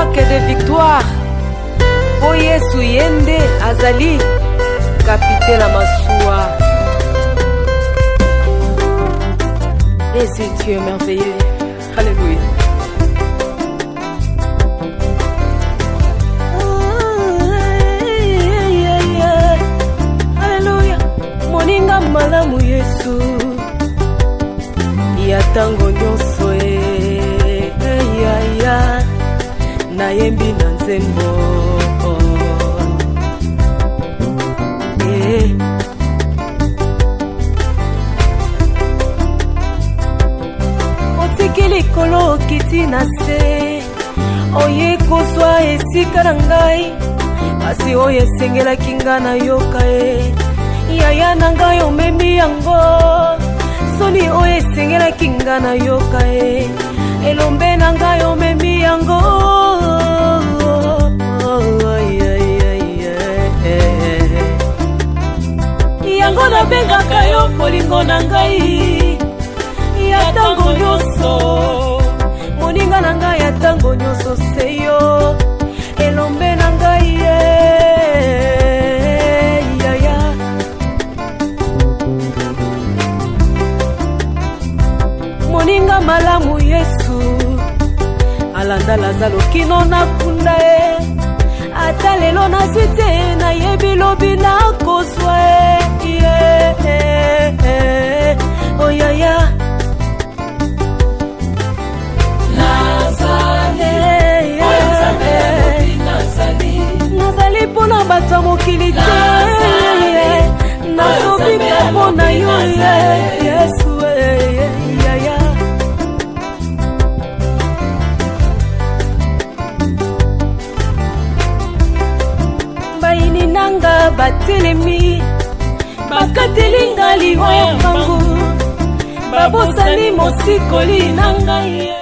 arc de victoire. O Yesu yende azali capitaine Amassoua. Et c'est Dieu merveilleux. Alléluia. Alléluia. Moninga malamu Yesu. Ya tango nyonso ya na yembi na nzembo. Otikili kolo kiti na se oye kozwa esika na ngai kasi oye sengela kinga na yoka yaya na ngai omemi yango soni oye sengela kinga na yoka elombe na ngai omemi yango yango na bengaka yo polingo na ngai ya tango nyonso moninga na ngai ya tango nyonso seyo elombe na ngai yaya moninga malamu Yesu alanda lazalo kino na kunda ata lelo nazwi te nayebi lobi nakozwa oh yaya nazali mpona bato ya mokili te nazobika mpona yo Yesu yaya baini nanga batelemi bakateli nga liwa ya mbangu babosani mosikoli na ngai.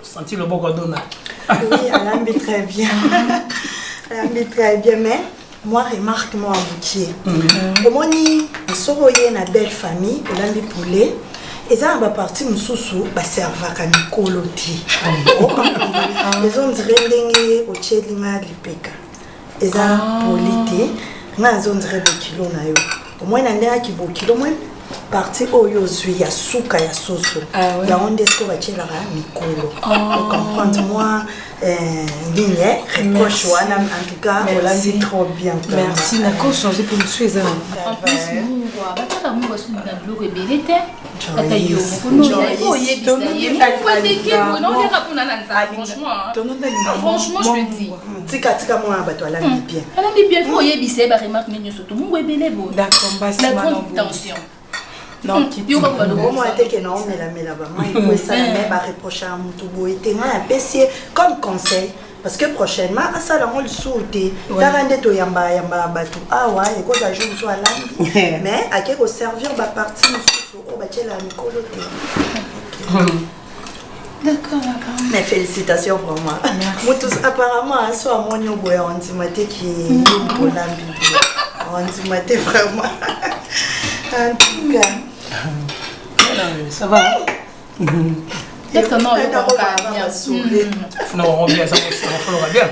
Senti le bon cordon. Oui, elle a mis très bien. Elle a mis très bien, mais moi, remarque moi aboutier. Comment ni soroye na belle famille, on a mis poulet. Et ça, on va partir moussou, bah serva comme coloti. Les hommes dirait au tchélinga lipeka. Et ça, polité, na zone dirait de kilo na yo. Au moins, on a qui beau kilo moins. Parti oyo zui ya suka ya soso ya onde sko bachela ra mikolo comprendre moi ligne reproche wana en tout cas on l'a dit trop bien merci na ko changer pour nous suivre en plus nous bataka mu basu na bloc ebelete ata yo kono ya ko yebisa ye ko teke bono ya kapuna na nza franchement je te dis tika moi bato ala bien ala bien faut yebisa ba remarque menyo soto mu ebele bo d'accord basi la grande tension. Non, qui au moins que non, mais la maman, il faut ça même reprocher à Moutoubo et t'es un PC comme conseil parce que prochainement à ça là on le souhaite. T'as to yamba batu ah ouais et quoi ça joue soit là mais à quel servir va partir au bâtir la nicoloté. D'accord. Mais félicitations pour moi. Merci. Apparemment, soit mon yo boy on dit qui est pour la Bible. On dit maté vraiment. En tout cas. Ça va. Peut-être que non, on va bien. Ça va bien.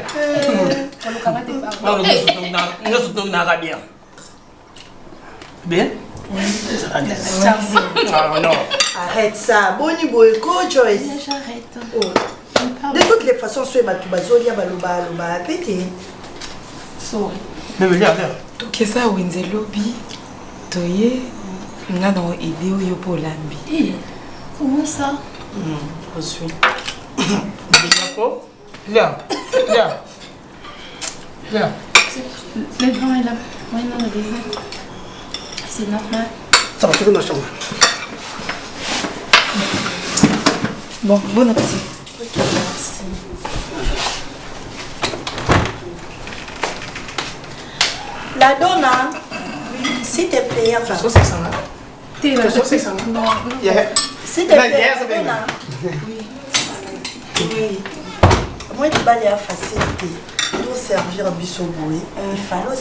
On va bien. Bien? Arrête ça. Boni Boyko, Joyce. J'arrête. De toutes les façons, ce bateau bazolia baloba pété. Sorry. Mais regarde. Donc ça Wenzelobi, toye, nga na idée yo pour lambi. Eh, comment ça? Je suis. D'accord. Là. Le vent est là. Oui, non, le désert. C'est normal. Ça va, tu veux dans la chambre. Bon, bon appétit. Ok, merci. La donna, s'il te plaît, enfin. Ça, c'est ça. T'es là. C'est ça. Non. S'il te plaît, la donna. Oui. Moi, je vais aller à facilité. Pour servir un biseau boué, il fallait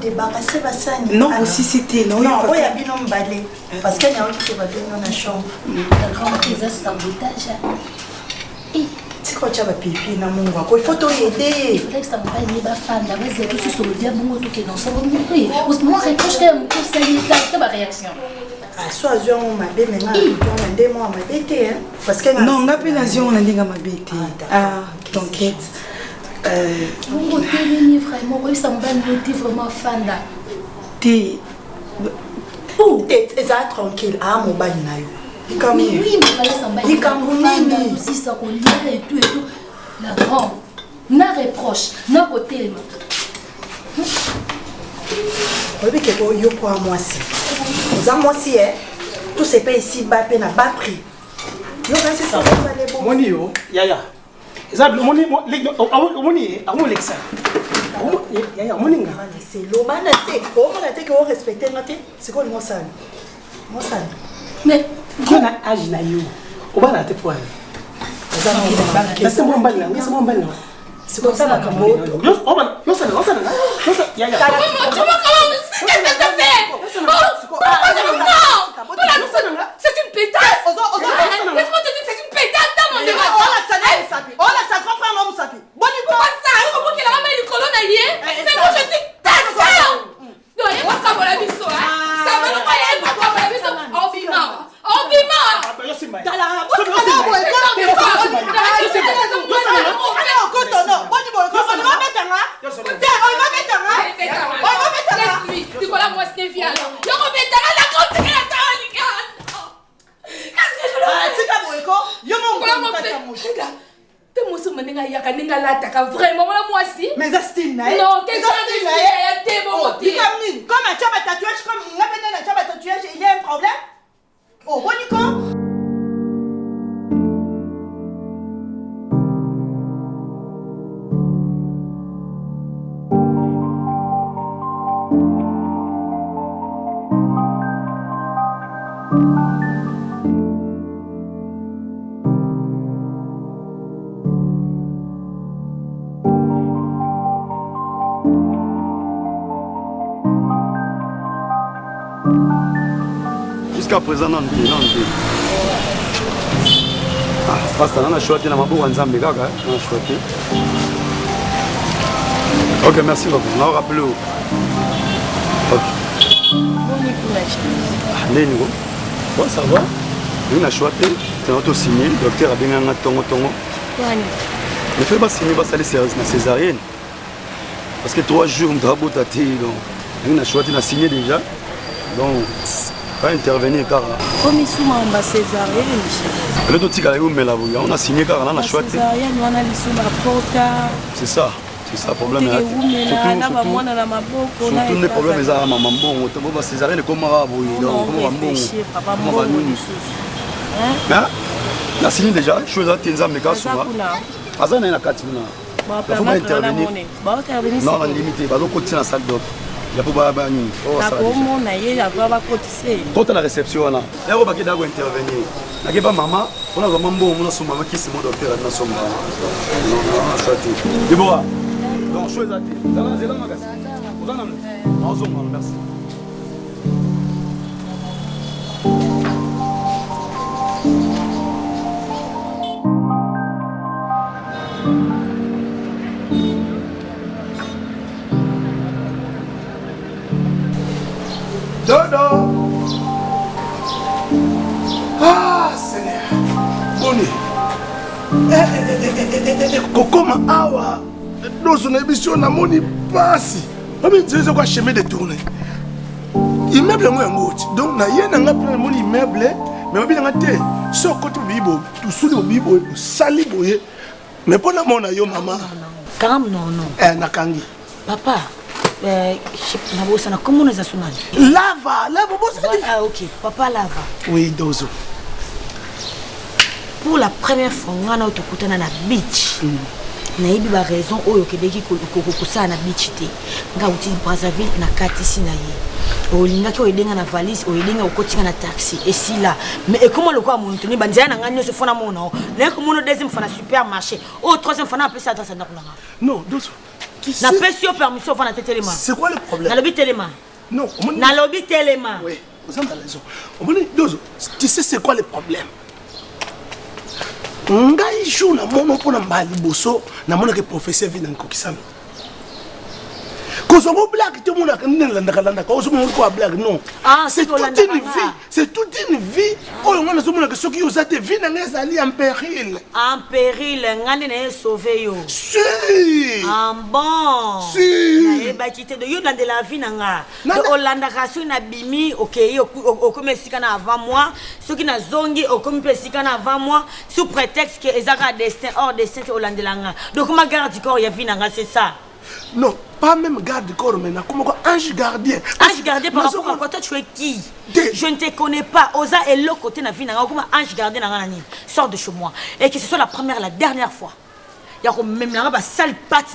débarrasser la sagne. Non, aussi c'était non. Non, il y a bien un balai. Parce qu'il y a un qui va bien dans la chambre. La grande prise sabotage. C'est quoi tu as pipi dans mon gars? Il faut t'aider. Il faudrait que ça me parle de ma femme. D'abord, c'est tout sur le diable. Moi, ça va mourir. Moi, je reproche qu'elle me conseille. C'est ma réaction. Ah, soit je m'en vais maintenant. On a des mois à m'habiter. Parce que non, on a pas l'avion, on a dit à m'habiter. Ah, t'inquiète. Mon côté, vraiment, oui, ça me va noter vraiment fan là. T'es. Oh, t'es tranquille. Ah, mon bain là. Mais oui, mais fallait ça me va. Il Camerounais. Aussi, ça qu'on lit et tout. La grande. Na reproche, na côté. Oui, que bon, yo pour moi si. Vous en moi si tout c'est pas ici bas peine à bas prix. Yo quand c'est ça vous allez bon. Moni yo, yaya. Exemple moni moni amu lexa. Yaya moni nga. C'est l'eau bana c'est. Oh mon até que vous respectez noté. C'est quoi le mot ça? Moi ça. Mais Qui na âge na yo. O bana te point. C'est mon bal, c'est mon bal. C'est comme ça la combo. Yo, on va, yo ça, yaya. C'est une pétasse! Laisse-moi te dire, c'est une pétasse dans mon débat! Pourquoi ça? Comment qu'il a ramené le colon allié? C'est moi, je suis ta soeur! Non, il n'y a pas ça pour la vie, ça! Ça va pas y aller pour la vie, ça! On vit mort! Vraiment, moi aussi. Mais Astine, non, qu'est-ce que tu fais? Comme un tchaba tatouage, comme un tchaba tatouage, il y a un problème? Oh, bon, Nico? Jusqu'à présent, non. Ah, parce que on a choisi la mabou Wanzambe gaga, on a choisi. Ok, merci beaucoup. On a rappelé. Ok. Nénigo. Bon, ça va. On a choisi. Tu as auto-signé. Le docteur a bien un tongo. Ne fais pas signer, pas salir césarienne. Parce que 3 jours, on doit botter. On a choisi, on a signé déjà. Donc, pas intervenir car. Comme ils sont en césarienne. Le tout on a signé car on a choisi. Césarienne, on a c'est ça. C'est ça le problème. Surtout les problèmes, c'est à maman bon. On va césarienne comme on va on a signé déjà. Chose à tenir mais quand souvent. Azan est la carte. Il faut pas intervenir. Non, on est limité. Pas donc continuer la salle d'op. Il y a pas de quand la réception là, il y a pas intervenir. Il y a pas maman, on a maman bon, on a son maman qui est mon docteur là, son maman. Non, non, ça. Déborah. Donc chose à dire. Vous en avez Merci. Dodo. Ah, Seigneur. Boni. Kokoma awa. Dans son émission, na moni passe. Comme il disait quoi chemin de tourner. Immeuble moi ngoti. Donc na yena ngapela moni immeuble, mais obi ngate. So côté bibo, tout sous le bibo, sali boye. Mais pour la mona yo maman. Calme non. Na kangi. Papa. Comment on a sonné? Lava. Ah ok, papa lava. Oui, Dozo. Pour la première fois, on a été à la beach. On a eu la raison où on a été à la beach. On a été à Brazzaville, on a été à on a été à la valise, on a été à la taxi. Et si là, mais comment le quoi mon tenue, bandier n'a gagné ce fond à mon nom. Là, comme on a deuxième fois à supermarché, au troisième fois on a appelé ça dans sa non, Dozo. Na permission permission va na téléma. C'est quoi le problème? Na lobby téléma. Non, na lobby téléma. Oui, vous avez raison. Dozo, tu sais c'est quoi le problème? Ngai joue na mono pour na mbali boso, na mono que professeur vient en kokisami. Quand on blague, tout le monde a blague, non. C'est toute une vie. C'est toute une vie. Oh, on a que ceux qui ont été vie en péril. En péril, on a sauvé. Si. En bon. Si. Bah, tu te dis dans de la vie, nanga. De Hollande, rassure na bimi, ok, au comme sikana avant moi. Ceux qui na zongi, au comme sikana avant moi, sous prétexte que les arabes destin hors destin Hollande langa. Donc ma garde du corps, il y a vie nanga, c'est ça. Non, pas même garde du corps maintenant, comme ange gardien. Ange gardien par rapport à quoi toi tu es qui? Je ne te connais pas. Osa est l'autre côté de la vie, comme ange gardien dans la sors de chez moi. Et que ce soit la première, la dernière fois. Il y a même là une sale patte.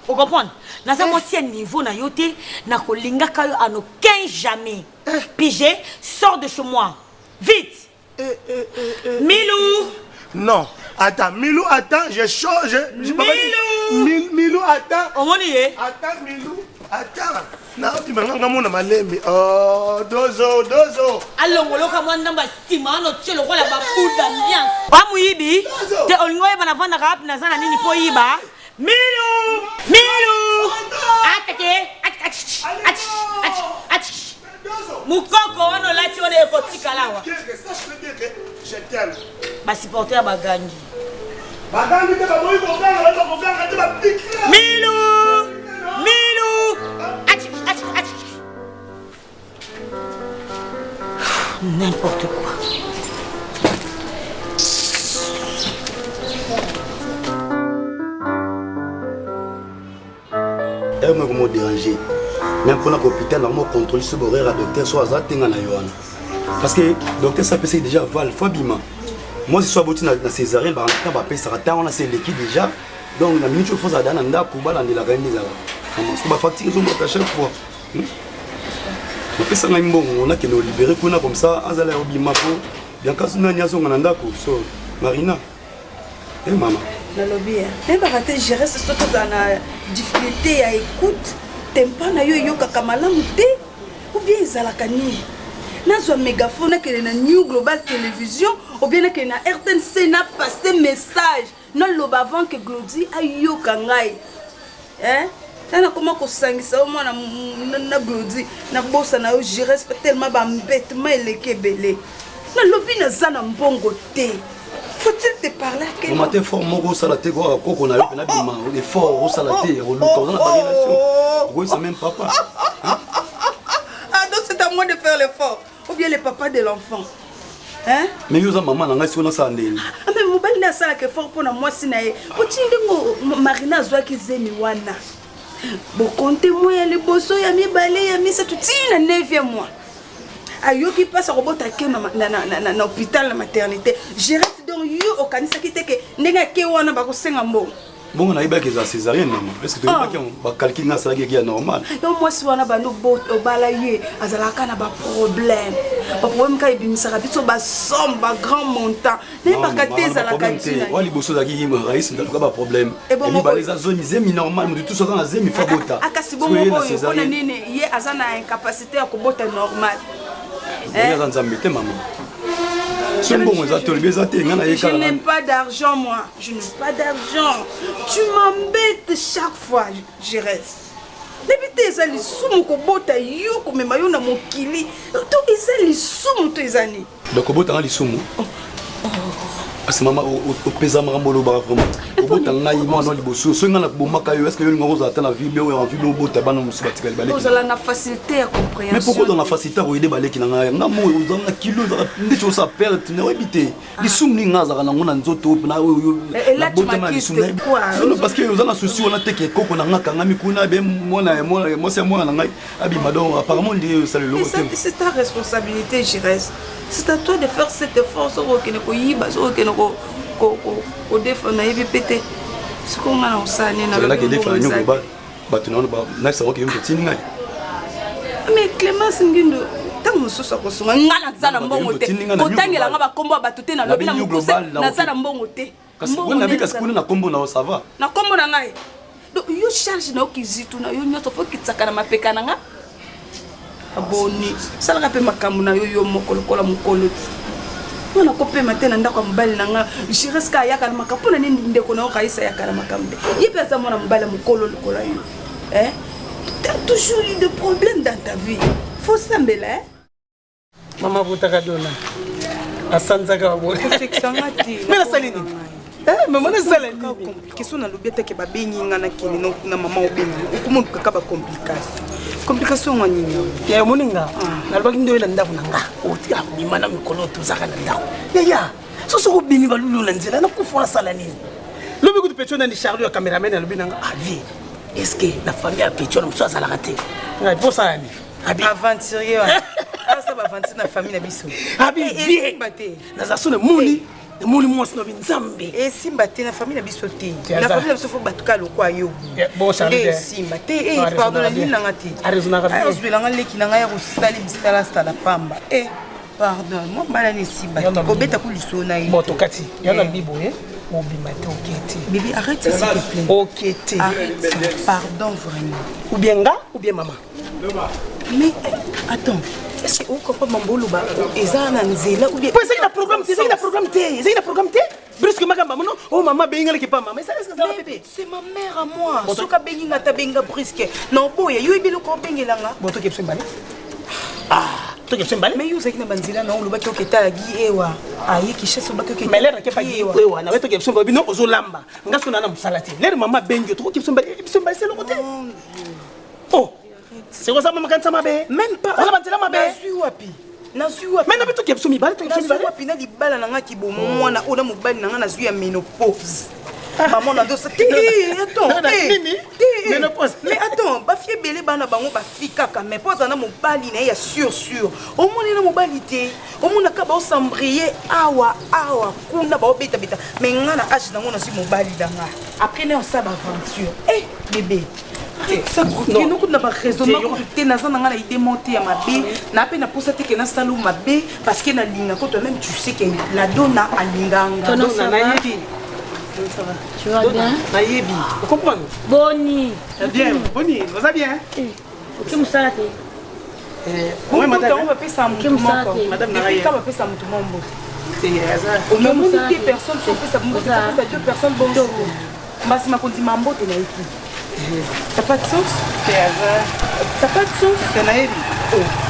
Vous comprenez? Dans un aussi niveau, na yote, na kolinga kayo à nos 15 jamais. Pigé, sors de chez moi. Vite. Milou. Non, attends, Milou, attends, je change. Milou, attends. Attends, Milou, attends. Non, tu m'as dit malembe. Oh, Dozo. Alors, on a un number stima, on a le rôle à Babou d'ambiance. Pas mouibi. T'es au niveau de la vente rap, Nazana Nini Poiba. Milou. Attaquez. Moukoko, on a lâché, on est écotique à la. Sache bien que je t'aime. Bah, supporter à Bagangi. Bagangi, tu vas mourir pour faire, tu vas piquer. Milou. N'importe quoi. Elle m'a vraiment dérangé. Même pour l'hôpital, on m'a contrôlé ce horaire à docteur soit à Tengana Yohana. Parce que le docteur s'appelle déjà Val Fabima. Moi, si je suis abouti dans césarienne, on a ces liquides déjà. Donc, la minute où il faut aller dans la reine des Arabes. Parce que la fatigue, ils ont à chaque fois. On a que nous libérer comme ça, Azala Obima, bien qu'à ce moment-là, Marina. Et maman. Le lobby, même raté gérer ce que tu as difficulté à écoute, t'aimes pas na yo kakamala muté ou bien zalakani. Na mégaphone que na New Global Télévision ou bien que na RTNC n'a passé message non loba avant que Glody ayo kangai. Hein? Tana comment ko sangisa au moins na Glody na bossa na yo gérer tellement ba mbêtement elekebele. Na lobby na zana mbongo té. Faut-il te parler à quel moment? On m'a fort mon salaté quoi qu'on a eu les forts au salaté au dans la relation. Oui, c'est même papa. Ah donc c'est à moi de faire l'effort ou bien le papa de l'enfant. Hein? Mais yo maman na ngasi on ça ndeli. Ah mais mobile na sala que fort pour na moi sinae. Poti ndingo Marina zwa kizemi wana. Bo compter moi le bosso ya mi balé ya mi ça tout na 9e mois. Ayo qui passe à robot na hôpital la maternité. Je reste donc yo au kanisa qui te que nenga ke wana ba ko senga mbo. Bon on a iba que ça césarienne maman. Est-ce que tu pas qu'on calculer na ça qui est normal? Donc moi si wana ba no bot au balaye azalaka na ba problème. Ba problème ka ibimisa biso ba somme ba grand montant. Ne ba katé azalaka tina. Wali bosso da ki raïs ndaka ba problème. Et ba les zone zemi normal mais tout ça dans la zemi fabota. Akasi bon mo boyo on a nini ye aza na incapacité ya kobota normal. Aza nzambe te maman. Je n'ai pas d'argent, moi. Je n'ai pas d'argent. Tu m'embêtes chaque fois, je reste. Depuis tes années, sous kobota yo komema yo na mokili. To ezali sumu to ezani. Donc kobota ngali sumu. Parce que maman au pesa marambolo ba vraiment. Kobota ngai moi non liboso. So ngana bomaka yo est-ce que yo ngoza ata na vie be en vie bota bana musibati kali baleki. Vous avez la facilité à compréhension. Mais pourquoi dans la facilité à aider baleki na ngai? Ngamo dans na kilo ndi cho sa perte ne webité. Li sumu ni ngaza kana ngona nzoto na yo. Et là tu m'as dit quoi? Non parce que vous en souci on a teke koko na ngaka ngami kuna be moi c'est moi na ngai. Abi madon apparemment ndi ça le logo. C'est ta responsabilité, Jires. C'est à toi de faire cet effort sur le Koyiba, sur le au défendre na pété. Ce qu'on a en salle na là que défendre nous ba batuna na ça que yo tini ngai. Mais Clémence Ngundo tant mosusu akosunga ngala zala mbongo te. Kotangela nga ba kombo ba tuté na lobi na mukuse na zala mbongo te. Kasi on a vu que kuna na kombo na ça va. Na kombo na ngai. Donc yo charge na okizitu na yo nyoto fo kitsaka na mapeka na nga. Aboni sala pe makambo na yo yo mokolo kola mokolo wana ko pe matena ndako mbali na nga Jireska ya kana makapo na nindi ndeko na okaisa ya kana makambe yipesa mona mbala mokolo lokola yo t'as toujours eu des problèmes dans ta vie faut sambela mama butaka dona asanzaka wabo sexangati mena salini maman na salini complication na lobieta ke babengi ngana kini na mama obengi ukumuntu kakaba complication ngani ya moninga nalobaki ndoyela ndako nanga oti abima na mikolo tozaka na ndako ya soso ko bimi balulu na nzela na kufona sala nini lobi ko petro na ni Charlie ya cameraman lobi nanga avi est-ce que la famille a petro na mso azala raté ngai posa ni abi aventurier ça va aventurer na famille na biso abi vie na za sone muni muli mwasi no binzambe simba te na famille na biso te na famille na biso fo batuka lokwa yo bon Charlie simba te pardon la nini nanga te azwela nga leki na nga ya kosali bisala sala pamba pardon moi bala ni simba kobeta ku liso na ye bon tokati yana bibo obima te okete bébé arrête s'il te plaît okete pardon vraiment ou bien nga ou bien maman mais attends est-ce que vous comprenez mon boulot ezana nzela ou bien c'est un programme c'est un programme brusque magamba non oh maman benga ki pa maman ça est-ce que ça va bébé c'est ma mère à moi soka benga ta benga brusque non boya yo ibilo ko bengela nga boto ke psembali to ke psembali mais yo zaki na banzela na oloba ki oketa gi ewa ayi ki cheso ba ki oketa mais l'air ke pa gi ewa na weto ke psembali non ozolamba ngaso na musalati l'air maman benga to ke psembali c'est le côté oh c'est quoi ça maman quand ça m'a bé même pas on va dire ma bé nazui wapi mais na bitu ke psemi bali to ke psembali wapi na libala na nga ki bo mwana ona mobali na nga nazui ya menopause maman na dosa attends menopause mais attends ba fie belé bana bango ba fika ka mais pose na mobali na ya sûr au moni na mobali te au mona ka ba osambrier awa kuna ba obeta mais nga na âge na ngona si mobali danga après ne on sa ba aventure bébé ça nous coûte pas raisonnement que na zana ngana idée monter à ma bé na pe na posa te que na salou ma bé parce que na linga ko toi même tu sais que la donna a linganga donna na yebi ça va tu vas bien na yebi vous comprenez Boni bien Boni vous allez bien ok musalati oui madame on va payer ça madame na yebi on va payer ça mutu mombo au même deux personnes sont fait ça deux personnes bonjour basi makonzi mambo te na yebi ça pas de sens ça pas de sens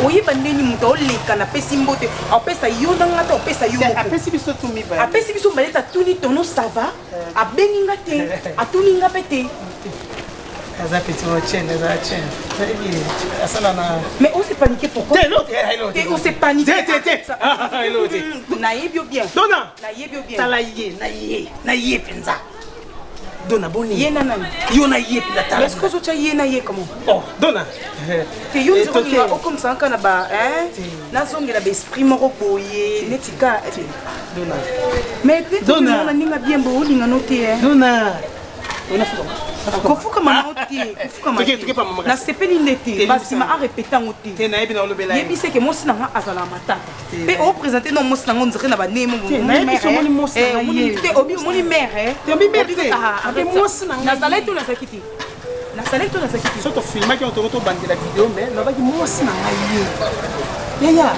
oyi bandeni muto oleka na pesi mbote apesa yo ndanga ta apesa yo moko apesi biso tumi ba apesi biso baleta tuni tono ça va abenginga te atuninga pete aza petit mochen très bien asala na mais on s'est paniqué pourquoi on s'est paniqué na yebio bien dona na yebio bien tala na ye penza dona boni ye nana yo na ye pila tala est-ce que zo cha ye na ye comment oh dona te yo nzonga o comme ça kana ba na zongela ba esprit moko boye netika dona mais dona na ninga bien bo linga noté dona kofuka manoti kofuka na sepeli ndete basima a répéter ngote te na yebi na olobela yebi c'est que mosi nanga azala matata pe o présenter non mosi nanga ndire na banemo mère. Te obi moni mère te obi mère te abi mosi nanga na zala tout na sakiti nasalaki to nazaki so tofilmaki otongo tobandela video mais nabaki mwasi na ngai ye yaya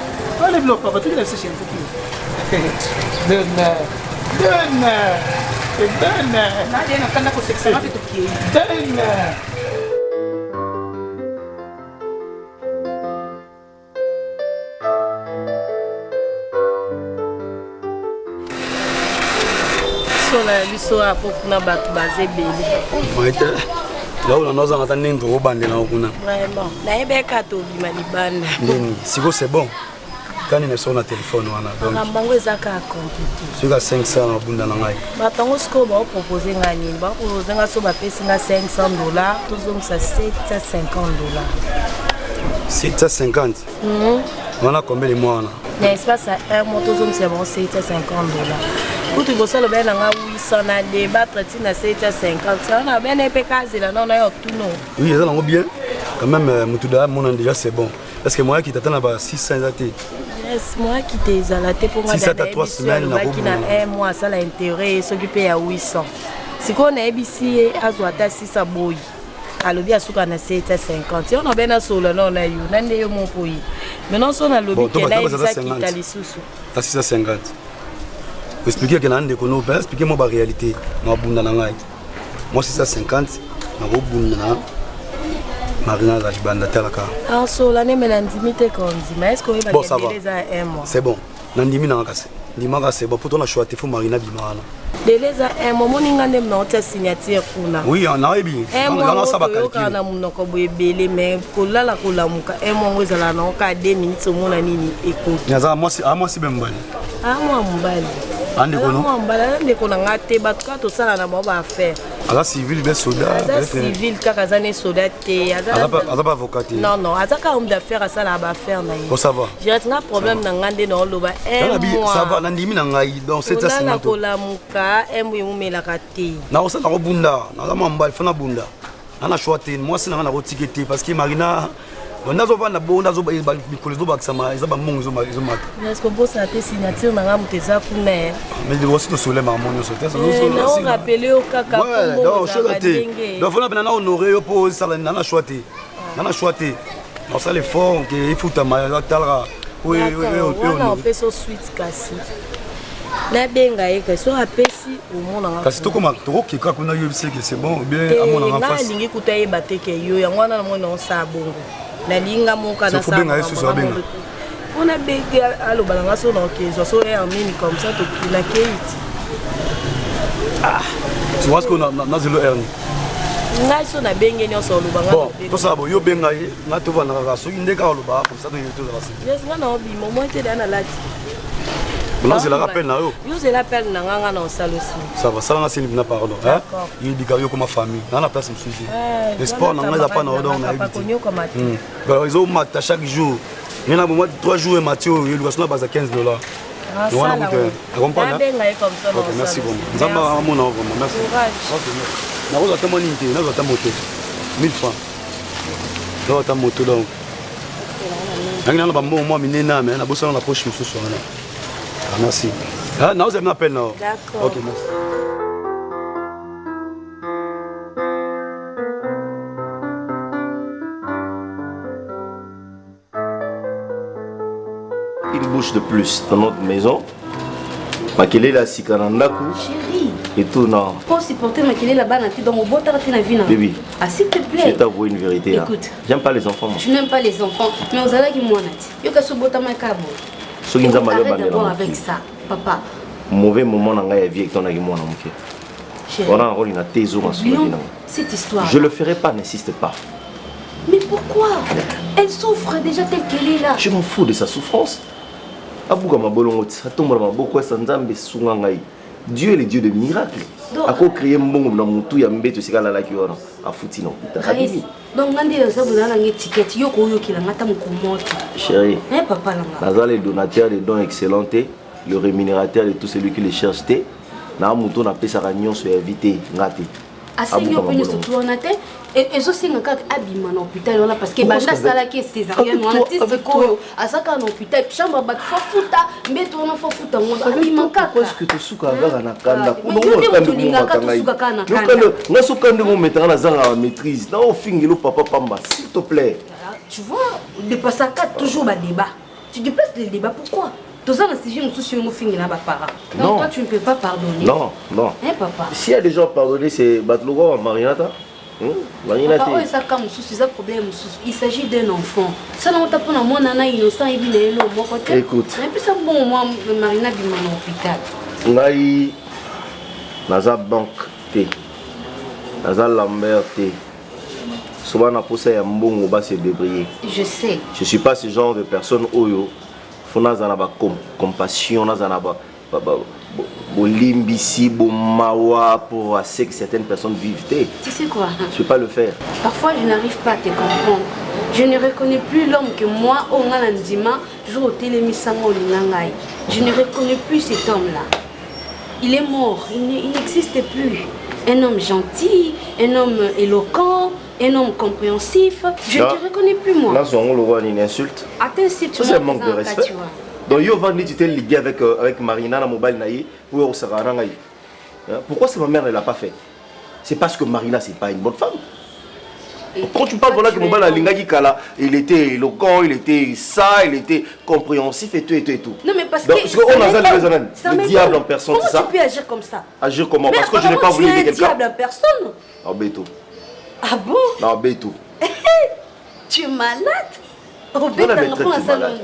ole biloko papa toki na biso chéri toki dene naye nakanda kosekisama mpe tokei dene na biso apo kuna bato baza ebele maite laula naozanga ata ndenge tokobandela kuna vraiment nayebeka tobima libanda ndeni siko c'est bon kani na biso na telefone wana donc bango eza kaka compliqué soki 500 na bunda na ngai bato yango sikoyo baopropose nga nini bapropose nga so bapesi nga $500 tozongisa $750 750 wana combien de mois wana na espace ya 1 mois tozongisa bango $750 kutu kosala bene nanga 800 na débattre ntina 750 na bene mpe kazela nano yo tuno oui eza nango bien quand même mutuda mona déjà c'est bon parce que moi qui t'attend ba 600 eza te yes moi qui te ezala te mpo nga nalobaki na 1 mois asala intérêt soki mpe ya 800 sikoyo nayebisi ye azwa ata 6 boyi alobi asuka na 750 yo na bene asola nao na yo na nde yo moko ye maintenant so nalobi ke nayebisa kita lisusu ta 650 expliquer que nande kono pas expliquer moi ba réalité na bunda na ngai moi 650 na go bunda na marina za banda talaka ah so la ne mena ndimite konzi mais est-ce que va gagner les 1 mois c'est bon nandimi na ngase ndimaka c'est bon pour ton choix te faut marina bimana deleza 1 mois moninga ndem na ota signature kuna oui on a ebi on saba calcul na munoko boyebele mais kolala kolamuka 1 mois ngozala na ka 2 minutes mona nini ekoki nyaza moi si bembali moi mbali ande kono moi mbali ande kona ngate batuka to sala na ba affaire ala civil be soda civil kaka zane soda te aza pas avocat non azaka homme d'affaires asala ba affaire na ye ko ça va j'ai un problème na ngande na oloba 1 mois ça va nandimi na ngai donc c'est ça na kolamuka emu emumelaka te na osala ko bunda na mambali fana bunda ana choix te moi c'est na ko tikete parce que marina ndazo vanda bo ndazo ba bikolo zo bakisama eza ba mongo zo maka est-ce que boss a te signature na ngamu te za kuna mais de aussi to soleil marmonio so te na on rappeler au kaka pour donc choisir donc fona na honorer yo pour ça na choisir na choisir on ça l'effort que il faut ta ma talra oui on fait so sweet kasi na benga eka so apesi omona kasi to koma to kika kuna yo c'est que c'est bon bien amona en face na lingi kutaye bateke yo yango na mona on sa bongo na linga moka na sa on a bégé à l'obalanga so na okezo so ya mini comme ça to kila kate ah tu vois ce qu'on a zelo erni ngai so na benge nyo so lobanga bon to ça bo yo benga ye na to vana ka so inde ka loba comme ça to yo to za basi yes ngana obi mo mo te dana lati non c'est la rappel na yo c'est l'appel na nganga na osalo si ça va ça na c'est na pardon hein il dit que yo comme famille na la place msuzi le sport na ngeza pas na odon na ebiti bah ils ont mat chaque jour mais na moi 3 jours et Mathieu il doit se baser $15 tu comprends ok merci beaucoup nzamba amona vraiment merci na roza ta moni te na roza ta moto 1000 francs na ta moto donc ngana ba mo moi minena mais na bossa na poche msusu wana merci. Ah, non, vous avez un appel là. D'accord. Ok, merci. Il bouge de plus dans notre maison. Makele la sikanandaku. Chérie. Et tout non. Pour supporter Makele là-bas, dans mon beau tarate na vie. Baby. Ah s'il te plaît. Je vais t'avouer une vérité. Écoute. J'aime pas les enfants moi. Je n'aime pas les enfants, mais on a qui moi nati. Yo ka so bota makabo. Arrête d'abord avec ça, papa. Mauvais moment dans la vie avec ton ami mon amour. On a un rôle dans tes eaux. Cette histoire. Je le ferai pas, n'insiste pas. Mais pourquoi? Elle souffre déjà telle qu'elle est là. Je m'en fous de sa souffrance. Dieu est le Dieu de miracles. A quoi créer un bon dans mon tout yambe tout ce qu'elle a là qui a foutu non. Donc on dit ça vous avez une étiquette yo ko yo ki la ngata mukumoto. Chérie. Eh papa là. Nazal le donateur des dons excellents, le rémunérateur de tout celui qui les cherche. Na muto na pesa ranyon so invité ngate. asengi openi surtout wana te ezosenga kaka abima na hôpital wana parce que banda asalaki césarienne wana ti sikoyo asaka na hôpital chambre bato fafuta mbeto wana fafuta ngo abima kaka que tosuka kaka na kanda nasuka ndenge ometaka na zanga ya maîtrise na ofingelo papa pamba s'il te plaît. Tu vois, dépassant toujours ma débat. Tu déplaces le débat, pourquoi? Tous les sujets nous soucions nous finir là-bas parents. Donc toi tu ne peux pas pardonner. Non. Hein papa? S'il y a des gens pardonnés, c'est Batlogo Marinata. Papa, oui, ça comme c'est un problème. Il s'agit d'un enfant. Ça non t'as pas mon nana innocent et bien là mon côté. Écoute. Et puis ça bon moi Marina bi mon hôpital. Ngai naza banque T. Naza Lambert T. Souvent on a poussé un bon va se débrouiller. Je sais. Je suis pas ce genre de personne oyo. Faut naza ba compassion, naza na ba limbisi mawa pour assez que certaines personnes vivent. Tu sais quoi? Je peux pas le faire. Parfois je n'arrive pas à te comprendre. Je ne reconnais plus l'homme que moi au Ngalandima, toujours au télémisango linangai. Je ne reconnais plus cet homme-là. Il est mort, il n'existe plus. Un homme gentil, un homme éloquent, un homme compréhensif. Je ne te reconnais plus moi. Là, on le voit une insulte. Attends, c'est un manque de respect. Donc, il va venir te liguer avec Marina dans mobile naïe pour pourquoi ma mère ne l'a pas fait? C'est parce que Marina, c'est pas une bonne femme. Quand tu parles voilà que Mobile Linga Kala, il était éloquent, il était ça, il était compréhensif et tout. Non mais parce donc, que on a le diable en personne, c'est ça. Comment tu peux agir comme ça? Agir comment? Mais parce que je n'ai pas voulu aider quelqu'un. Tu es un diable en personne. Ah Beto. Ah bon? Non Beto. Tu es malade? Elle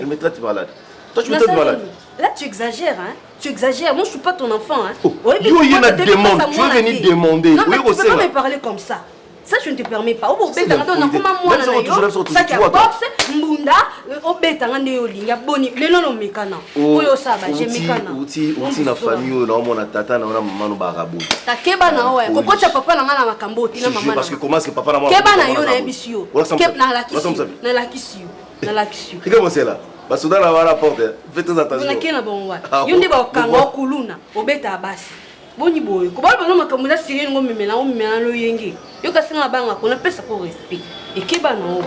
me traite malade. Toi tu me traites malade. Là tu exagères, hein? Tu exagères. Moi je suis pas ton enfant, hein? Oh, tu veux venir demander. Non mais tu peux pas me parler comme ça. Ça, je ne te permets pas. Au bête, on a moi ça qui a boxe, mbunda, au bête, on a des boni, les non mécana. Oui, au sabbat, j'ai mécana. Outi na famille, on a mon tata, on a maman barabou. Ta keba na ouais. Pourquoi tu papa na ngana makambo, tina maman. Parce que comment est-ce que papa na moi? Keba na yo na ebisio. Keba na la kisio. Na la kisio. Na la kisio. Comment c'est là? Parce que dans la porte, faites attention. On a kena bon ouais. Yo ndi ba kanga kuluna, au bête abasi. Boni boy, ko ba no makambo na siri ngo memela lo yenge. Yo ka singa banga ko na pesa ko respect. E ke ba no.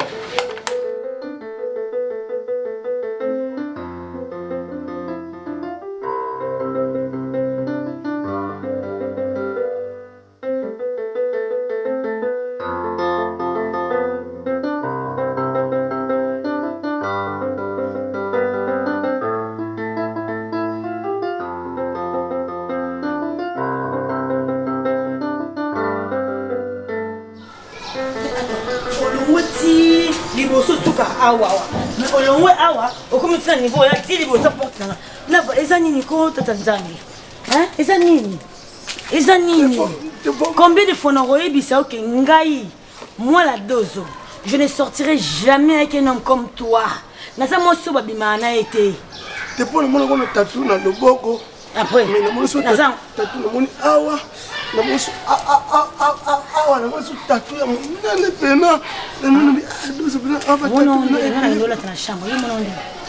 Awa olongwe awa okomitisa niveau ya ti liboso porte nanga lava eza nini ko tata nzambe eza nini combien de fois nakoyebisa oke ngai moi la dozo je ne sortirai jamais avec un homme comme toi naza moso babimaka na ye te depo namona kona tatu na loboko après tatu namoni awa namoso tatu ya monene pena namoni dozo pena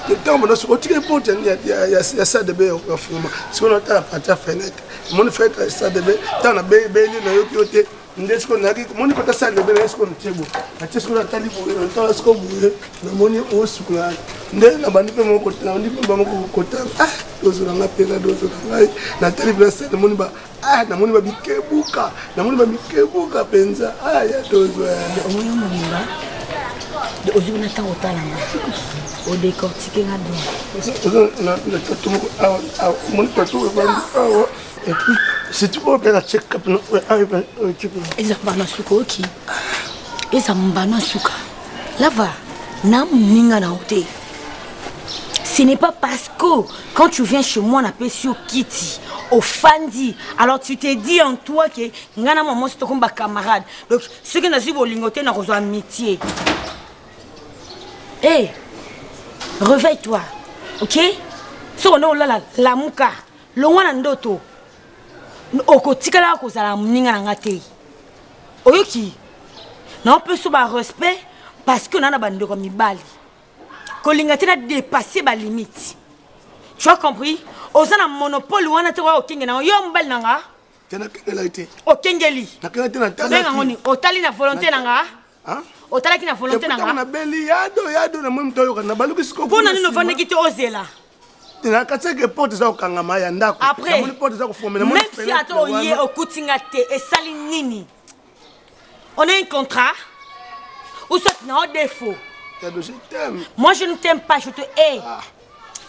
ntango naso otika eporte ya sadebe ya fuma sikoyo natala pati ya fenêtre moni fenêtre ya sadebe ntango nabeli nayoki yo te nde sikoyo nayaki moni kota sadebe naye sikoyo natie bo natie sikoyo natali boye ntango sikoyo boye namoni osukula nde nabandi mpe moko kota dozo nanga pena dozo na ngai natali mpe nasa namoni babikebuka mpenza ya dozo omoni moninga ozwi na ntango otalanga odécortique nga moni tatu ebandi awa epuis surtout oyo mpe na check-up eza mbano suka oki eza mbano suka lava na moninga na ote. Ce n'est pas parce que quand tu viens chez moi on appelle ça Kitty au Fandi. Alors tu te dis en toi que ngana maman c'est comme camarade. Donc ce que nous avons lingoté n'a pas amitié. Hey, réveille-toi, ok? Si on a la mouka, le wana ndoto, okotika la kozala mninga ngate. Oyoki, na on peut se ba respect parce que on a bande comme mibali. Kolingate na dépasser ba limite. Tu as compris? Oza na monopole wana te wa okinga na yo mbal nanga. Tu n'as qu'une été. O Kengeli. Tu n'as qu'une été. Benga ngoni. O tali na volonté nanga. Hein? O tali ki na volonté nanga. Na beli yado na mwim toyo na baluki siko. Pona nino vande ki te ozela. Tu n'as qu'à que porte za okangama ya ndako. Après. Même si ato yé o kutinga te et sali nini. On a un contrat. Ou soit tu as un défaut. Je t'aime. Moi je ne t'aime pas, je te hais.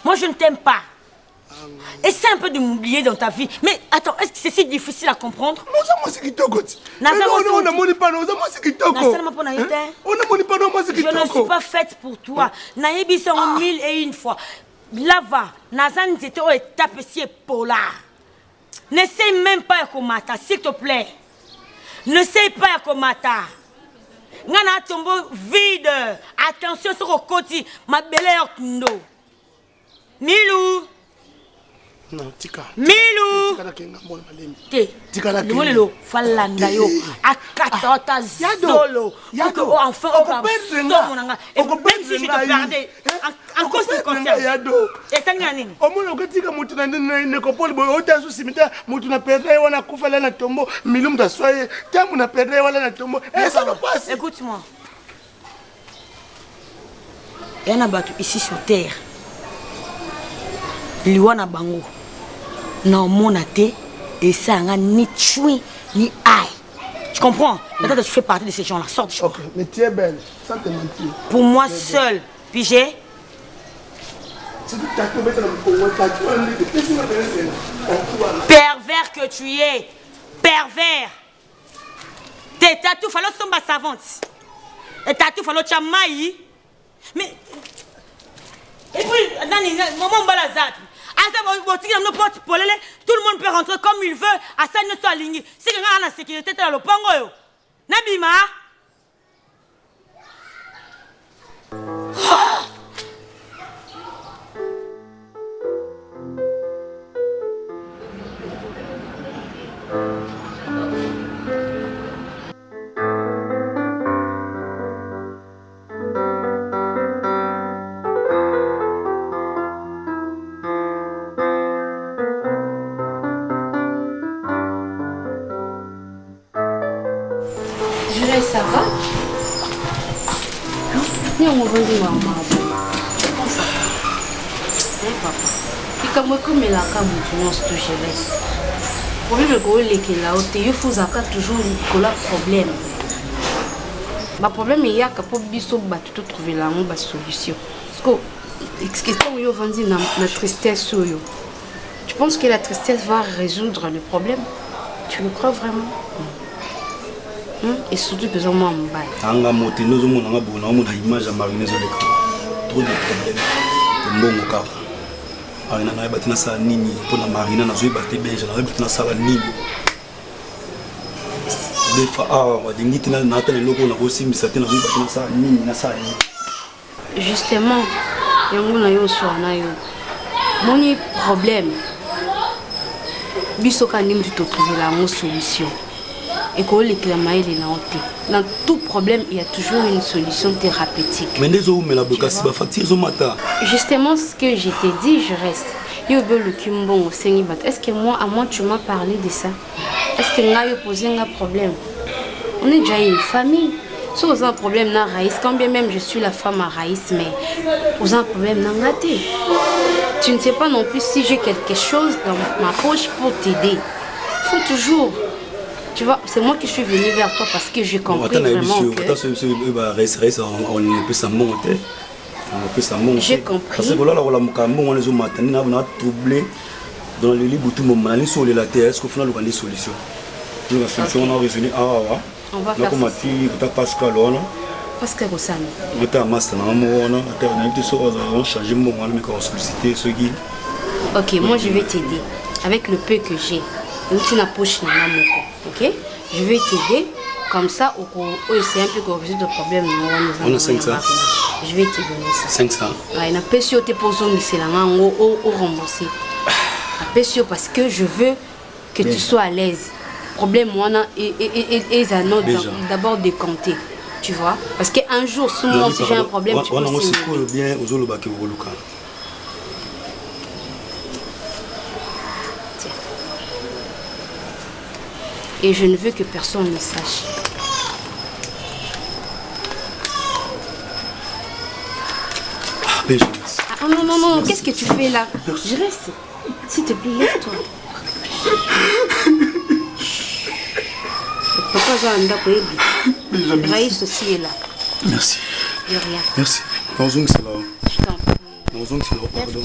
Moi je ne t'aime pas. Essaie un peu de m'oublier dans ta vie. Mais attends, est-ce que c'est si difficile à comprendre? Je ne suis pas faite pour toi. Naïbi sont 1001 fois. Là-bas, Nazan était au étape si polar. N'essaie même pas à Komata, s'il te plaît. N'essaie pas à Komata. Ngana tombo vide. Attention sur le côté. Ma belle Ndo. Milou. Non, tika. Milou. Tika la Milou. Falanda yo. Akatota solo. Yado. Enfin, on va et même si je te perdais. En cause de concert. Yado. Et tangani. Omo ko tika mutu na ne ko poli boy otasu simita mutu na perdre wana kufala na tombo milum da soye. Tamu na perdre wala na tombo. Ça ne passe. Écoute-moi. Il y en a battu ici sur terre. Liwana bango. Non, mon athée, et ça n'a ni chui, ni aïe. Tu comprends? Maintenant, tu fais partie de ces gens-là. Sors de chez moi. Ok, mais tu es belle. Ça te mentir. Pour moi seul. Puis j'ai. Pervers que tu es. Pervers. Tes tatous, fallo tomber savante. Et tatous, fallo chamaï. Mais. Et puis, Nani, maman balazat. Tout le monde peut rentrer comme il veut. À ça, ne soit aligné. Si quelqu'un a la sécurité, tu as le pango. Nabima. Ça va? Non, on va dire maman. Ça va. Papa. Et comme moi, comme il a comme tu n'as pas de jeunesse. Le problème est que là, il faut toujours un problème. Le problème est que pour trouver la solution. Parce que la tristesse, tu penses que la tristesse va résoudre le problème? Tu le crois vraiment? Et surtout que moi en bas. Anga moté nous on a bon image à mariner sur l'écran. Trop de problèmes. Bon au cas. Marina na batina sa nini pour la marina na zo baté belge na batina sa nini. Des fois on dit que na tele loko na aussi misate na zo batina sa nini na sa nini. Justement, yango na yo so na yo. Mon problème. Bisoka nim tu trouver la solution. Et que dans tout problème, il y a toujours une solution thérapeutique. Justement, ce que je t'ai dit, je reste. Est-ce que moi, à moi, tu m'as parlé de ça? Est-ce que tu as posé un problème? On est déjà une famille. Si vous avez un problème dans Raïs, quand bien même je suis la femme à Raïs, mais vous avez un problème dans Gaté. Tu ne sais pas non plus si j'ai quelque chose dans ma poche pour t'aider. Il faut toujours... Tu vois, c'est moi qui suis venue vers toi parce que j'ai compris vraiment que... J'ai compris. Parce que là, on a troublé dans le lit, tout le monde a sur la terre. Est-ce qu'on a une solution? La solution, on a résolu. On va faire ça. Pascal, Pascal Rossani. On a master, on a changé mon nom, mais on a sollicité ce guide. Ok, moi je vais t'aider avec le peu que j'ai. Tu n'as pas de ok? Je vais t'aider. Comme ça, c'est un peu qu'on résout le problème. On a 500. Je vais te donner ça. 500. Il y a pas si tu poses au remboursé. Parce que je veux que tu sois à l'aise. Problème, moi, et d'abord décompter. Tu vois? Parce qu'un jour, souvent, si j'ai un problème, tu peux signer. Et je ne veux que personne ne sache. Ah non, non, non, qu'est-ce que tu fais là? Je reste. S'il te plaît, lève-toi. Papa Zanda Koyebi. Raïs aussi est là. Merci. De rien. Merci. Nozong c'est là. Je t'en prie. Nozong c'est là. Pardon.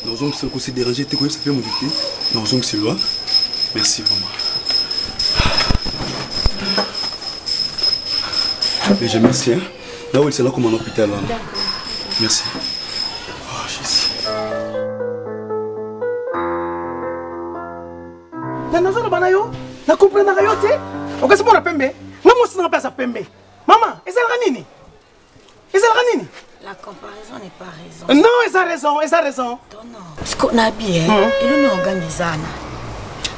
Nozong c'est aussi dérangé. T'es quoi? Ça peut me dicter. Nozong c'est là. Merci vraiment. Mais je merci. Là où c'est là comme un hôpital. D'accord. Merci. Oh, Jésus. Nazo bana yo, na comprendre yo te. Okasi mona pembe. Ngamo sina pesa pembe. Maman, ezalaka nini? Ezalaka nini? La comparaison n'est pas raison. Non, elle a raison, elle a raison. Non. Ce qu'on a bien, il nous organise.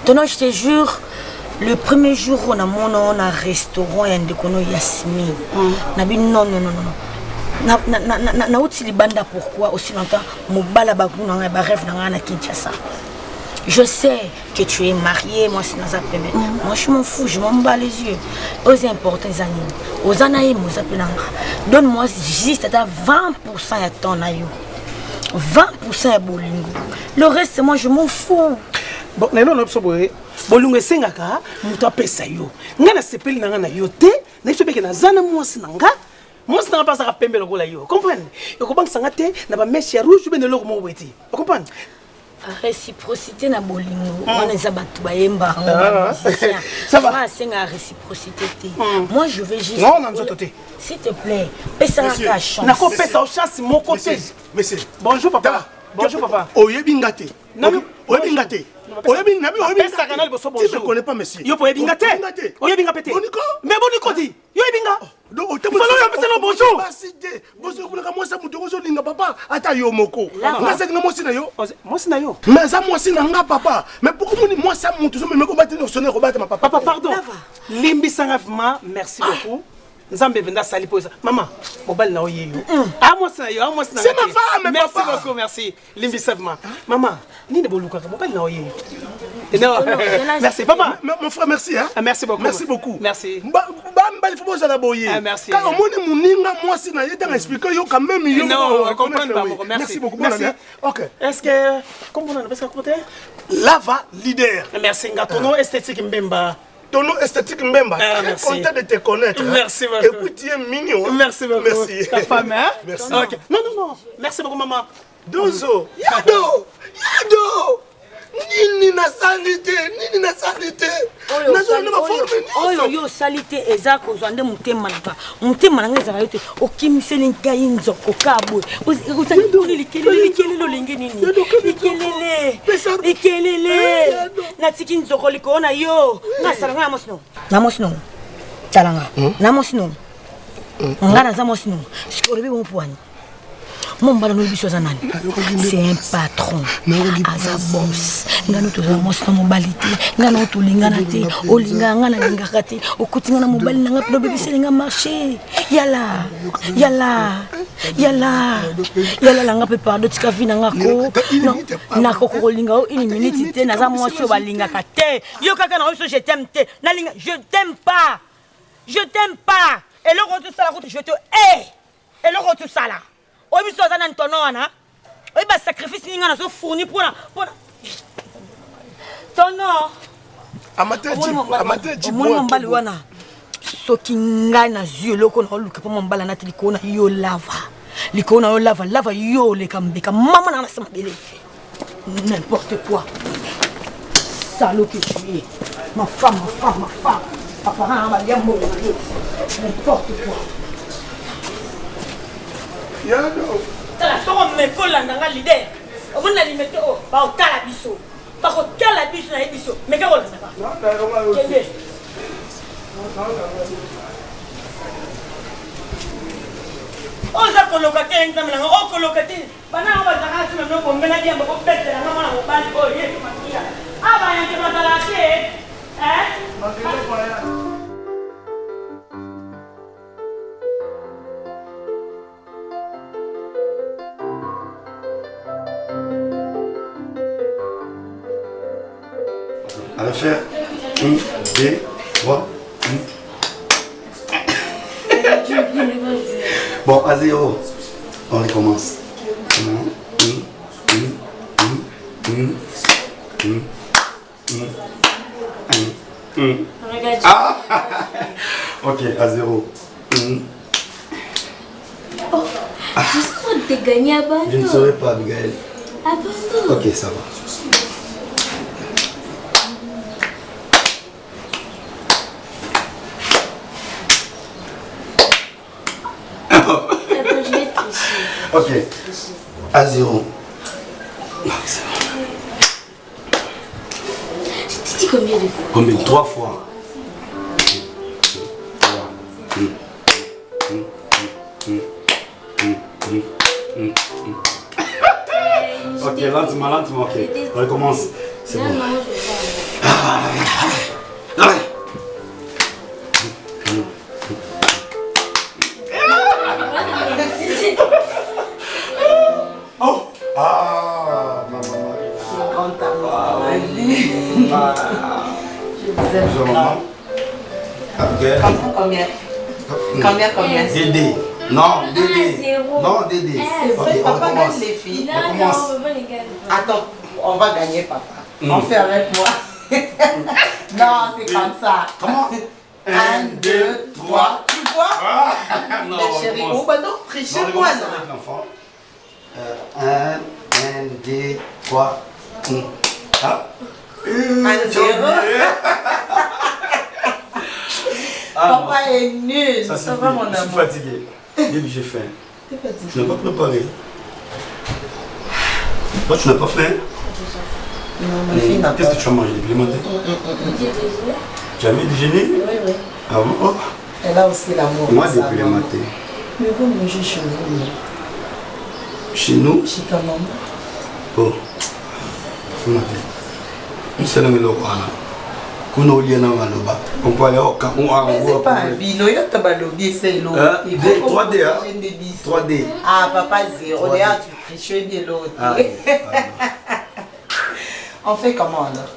Tonon, je te jure, le premier jour où on a mon un restaurant, il y a un décono Yasmine. Nabi non, non, non, non. Na outil banda pourquoi aussi longtemps mon bala bagou na ba rêve na Kinshasa. Je sais que tu es marié, moi c'est dans un peu. Moi je m'en fous, je m'en bats les yeux. Aux importants années, aux anaïs, aux appelanga. Donne-moi juste à 20% à ton aïe. 20% à bolingo. Le reste, moi je m'en fous. Bon, non, non, non, bolingo sengaka, muto pesa yo. Ngana sepeli na ngana yo te, na iso beke na zana mwasi nanga. Mwasi nanga pas à pembe lokola yo. Comprendre? Yo ko bang sangate na ba meshi rouge ben loko mo weti. Comprendre? Réciprocité na bolingo on les abattu bayemba ça va c'est la réciprocité. Moi je vais juste non non zototé s'il te plaît pesa la chance na ko pesa au chance mon côté. Monsieur bonjour papa. Bonjour papa. Oyebingate. Non oyebingate. Oyebingate. Pesa canal boso bonjour. Tu ne connais pas monsieur. Yo oyebingate. Oyebingate. Boniko. Mais boniko dit. Yo oyebinga. Donc au tempo. Falo yo pesa no bonjour. Baside. Bonjour kuna moi ça muto zo linga papa ata yo moko. Na c'est moi sina yo. Moi sina yo. Mais ça moi sina nga papa. Mais pourquoi moi ça muto zo me ko battre no sonner ko battre ma papa. Papa pardon. Limbi sangafma merci beaucoup. Nzambe benda sali poza. Maman, mobile na oyeyo. Ah moi ça yo, ah moi ça. C'est ma femme merci papa. Merci beaucoup, merci. Limbi savma. Maman, ni de boluka mobile na oyeyo. Non, merci papa. Mon frère merci hein. Merci beaucoup. Merci beaucoup. Merci. Il faut boza la boyer. Merci. Quand on moni muninga moi si na yeta expliquer yo quand même yo. Non, on comprend pas. Merci beaucoup. Merci. OK. Est-ce que comment on appelle ça côté? Lava leader. Merci ngatono esthétique mbemba. Ton nom esthétique Mbemba. Merci. Content de te connaître. Merci beaucoup. Écoute, tu es mignon. Merci beaucoup. Merci. Ta femme, hein? Merci. Ok. Non, non, non. Merci beaucoup, maman. Dozo. Yado. Yado. Nini na salité. Nini na salité. Oyo yo salité eza kozwande mutema naka. Mutema nanga eza yote. Okimiseli ngai nzoko kabwe. Uzali likele lo lingi nini? Ikelele. Natiki nzoko likona yo. Ngasala nga mosino. Na mosino. Talanga. Na mosino. Ngana za mosino. Sikoribe mo puani. Mon ballon de biso zanani. C'est un patron. Aza boss. Ngano to za mos na mobilité. Ngano to lingana te. O linga ngana linga kate. O kutinga na mobile na ngap do bebiseli nga marché. Yala. Yala. Yala. Yala la ngape pardo tika vina ngako. Non. Nako ko linga o une minute te na za mwasi o balinga kate. Yo kaka na so je t'aime te. Na linga je t'aime pas. Je t'aime pas. Et le retour ça la route je te hais. Et le retour ça là. Oui, mais ça n'a pas de oui, bah sacrifice ni ngana so fourni pour ton nom. Amateur dit moi mon bal wana. So kinga na zio loko na luka pa mon bal na tiliko na yo lava. Liko na yo lava yo le kambeka maman na sama bele. N'importe quoi. Salaud que tu es. Ma femme. Papa na ba ya mo. N'importe quoi. Yado. Tala to me kola nga leader. O mona limete o ba o tala biso. Ba ko tala biso na biso. Me ka kola sapa. Kende. O za koloka ke nzamela nga o koloka te. Bana ba za ka sima no bombe na diamba ko pete na mama na bali o ye makia. Aba yanke batala ke. Makelo kwa ya. À faire. 2, 3. Bon, à 0. On recommence. Ah. Ok, à 0. Oh, jusqu'où t'es gagné à Bando? Je ne saurais pas, Abigail. À Bando? Ok, ça va. Attends, je vais tricher. Ok, à 0. C'est bon. Je t'ai dit combien de fois? Combien? 3 fois. Ok, lentement, lentement, ok. On recommence. C'est bon. Non, je vais pas. Oh! Ah! Maman. Bonjour, maman. Combien? Combien? Dédé. Non, Dédé. Zéro. Non, Dédé. Ok, on Papa gagne recommence. les filles. On commence. Non, maman les gars. Attends, on va gagner, papa. Mm. On fait avec moi. Non, c'est comme ça. Comment? 1, 2, 3. Tu vois? Non, Mais chérie, on va donc tricher moi là. avec l'enfant. 1, 2, 3. Ah? 1, 0. Papa est nul. Ça va, mon Je suis amour. fatigué. Baby, j'ai faim. Tu n'as pas préparé. Toi, tu n'as pas faim? Non, ma fille n'a pas. Qu'est-ce que tu as mangé? Des matin? Tu as mis déjeuner? Oui. Ah bon? Oh. Elle a aussi l'amour. Moi, depuis le matin. Mais vous mangez chez vous, non? Chez nous? Chez ta maman. Oh. Nous sommes dans le Rwanda. Nous sommes dans le bas. On peut aller au Cameroun. Mais c'est pas un bino, il y a ta balobie, c'est l'eau. 3D, hein? 3D. Ah, papa, 0. Regarde, tu triches de l'autre. Ah, On fait comment alors?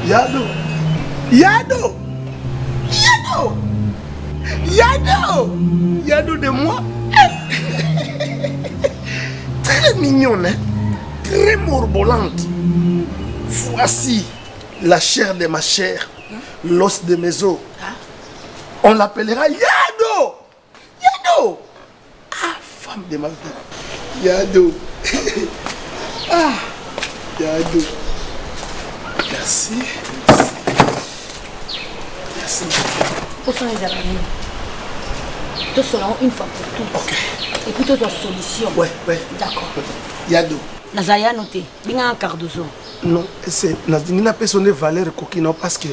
Yado! Yado! Yado! Yado! Yado de moi? Très mignonne, hein? Très morbolante. Voici la chair de ma chair, l'os de mes os. On l'appellera Yado! Yado! Ah, femme de ma vie. Yado! Ah, Yado! Merci. Merci. Où sont les amis? Tout cela une fois pour toutes. Ok. Et puis toute la solution. Ouais. D'accord. Yado. Nazaya noté. Binga un Cardozo. Non, c'est na personne valeur kokino parce que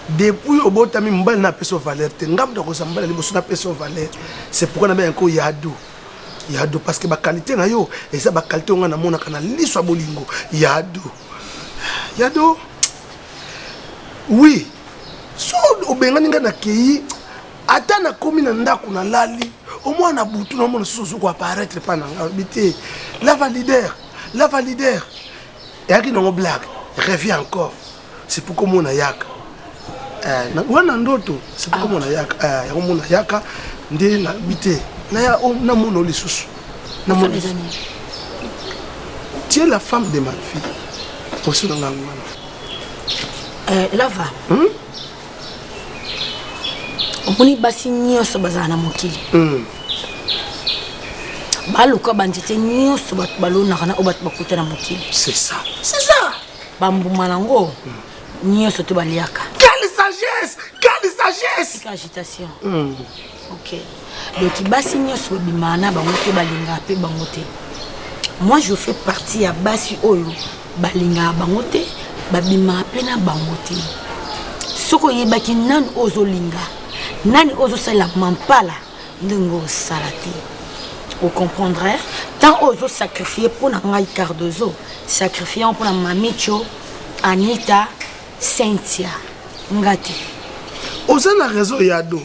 depuis au botami mbal na personne valeur te ngam de kozambala liboso na personne valeur. C'est pourquoi na ben ko Yado. Yado parce que ba qualité na yo et ça ba qualité on na mona kana liswa bolingo. Yado. Yado. Oui. So obenga ninga na kei ata na komi na ndako na lali au moins na butu na mona soso ko apparaître pa na ngabité. La validaire. Et à qui non blague, reviens encore. C'est pour comment on a yaka. Wana ndoto, c'est pour comment on a yaka. On a yaka, ndé na bité. Na ya on na mono les sous. Na mono. Tu es la femme de ma fille. Pour ce dans Lava. Omoni basi nyonso bazana mokili. Baluka bandite nyonso bat balona kana obat bakuta na mokili. C'est ça. Bambuma nango nyonso to baliaka. Quelle sagesse! C'est agitation. OK. Donc basi nyonso bimana bangote balinga pe bangote. Moi je fais partie ya basi oyo balinga bangote babima pe na bangote. Soko yebaki nan ozolinga. Nani ozo sala mampala ndingo salati. Vous comprendrez? Tant ozo sacrifier pour na ngai Cardozo, sacrifier pour na Mamicho, Anita, Cynthia, ngati. Oza na réseau Yado.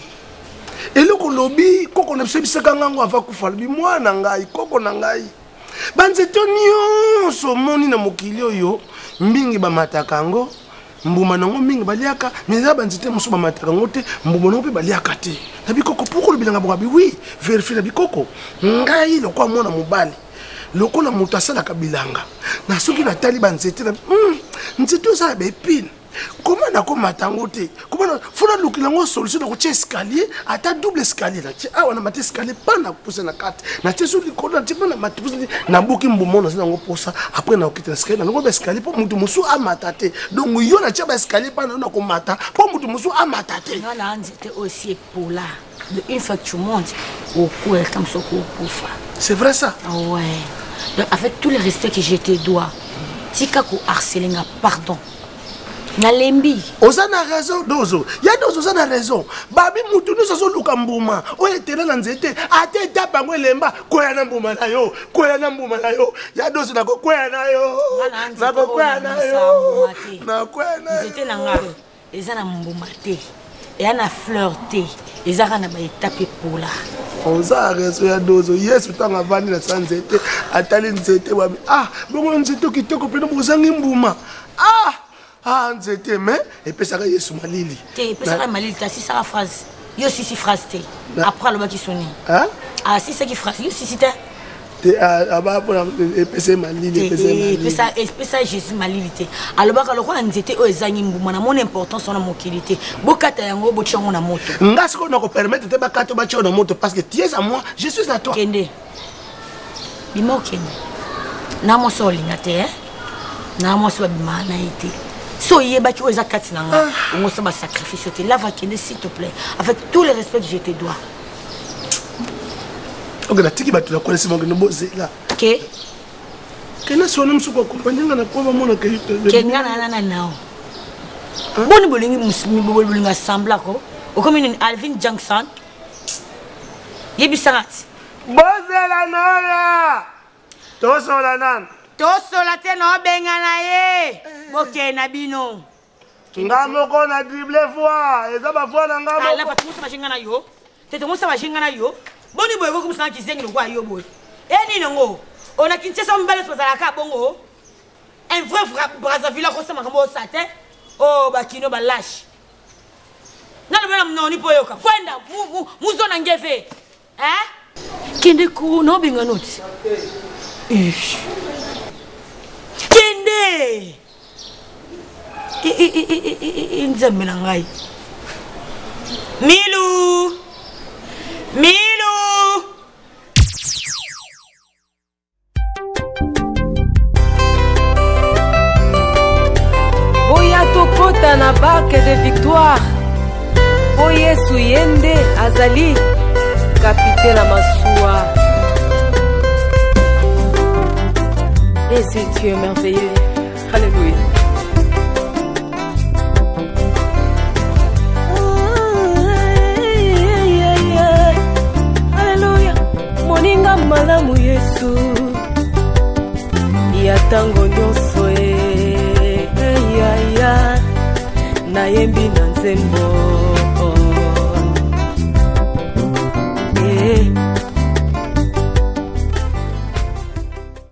Et le kolobi koko na biseka ngango ava kufa bi mwana ngai koko na ngai. banzete nyonso moni na mokili oyo mbingi bamataka yango mbuma nango mingi baliaka mais banzete mosusu bamataka yango te mbuma nango mpe baliaka te na bikoko pourquoi bilanga bokabi oui vérifie na bikoko ngai lokwa mwana mobali lokola moto asalaka bilanga na soki natali banzete na nzete osala baepine comment nakomata yango te comment fona lukila yango solution na kotia escalier ata double escalier natie awa na mati escalier pa na pousse na kati natie so likolo natie pa na mati pousse nabuki mbuma na yango posa après na okita escalier na ngo escalier po mutu musu amata te donc yo natie ba escalier pa na komata po mutu musu amata te na nzete aussi pour là une fois que tu montes au cou et comme ça au c'est vrai ça ouais donc avec tout le respect que je te dois tika ko harceler nga pardon Nalembi. Osana raison dozo. Ya dozo osana raison. Babi mutu nous so luka mbuma. Oye tena na nzete. Ate tapa ngo lemba koya na mbuma na yo. Koya na mbuma na yo. Ya dozo na ko koya na yo. Na ko koya na yo. Na koya na. Nzete na nga. Ezana mbuma te. Et na fleur te. Ezaka na ba étape pour là. Oza raison ya dozo. Yesu tanga vandi na sanzete. Atali nzete wabi. Ah, bongo nzete kitoko pena mozangi mbuma. Ah, nzete mais et puis ça Yesu malili. Te puis ça malili ta si ça phrase. Yo si phrase te. Après le ba qui sonne. Hein? Ah si c'est qui phrase. Yo si te. Te aba pour et puis c'est malili, et puis ça Jésus malili te. Alors ba ka lokwa nzete o ezangi mbuma na mon importance na mokilité. Bokata yango bo tshongo na moto. Ngasi ko na ko permettre te ba kato ba tshongo na moto parce que tu es à moi, je suis à toi. Kende. Bimo kende. Na mo so linga te hein. Na mo so bima na ite. So yeba ki oza kati nanga on se ba sacrifice te lava kende s'il te plaît avec tout le respect que je te dois. OK na tiki batu la connaissance mo no bozela. OK. Kena sona msuko accompagner na kwa mona ke kenga na nao. Boni bolingi musimi bolinga sambla ko. O comme une Alvin Jackson. Yebi sarat. Bozela noya. Tosola nan. Tosola te no benga na ye. Moke na bino. Ngamo ko na dribble fois. Eza ba fois na ngamo. Ala fa tumusa bashinga na yo. Tete musa bashinga na yo. Boni boy ko kumsa kizengi kwa yo boy. Eni ngo. Ona kinchesa mbele sozala ka bongo. Un vrai Brazzaville ko sama kambo sate. Oh bakino ba lâche. Nalo bena mnoni poyoka. Kwenda muzona ngefe. Kende ko no benga noti. Kende. Nzambe na ngai. Milu. Boya tokota na barque de victoire. Boye suyende azali capitaine à Massoua. Et c'est Dieu merveilleux. Alléluia. Alléluia. Moninga malamu Yesu. Ya tango nyonso na yembi na nzembo.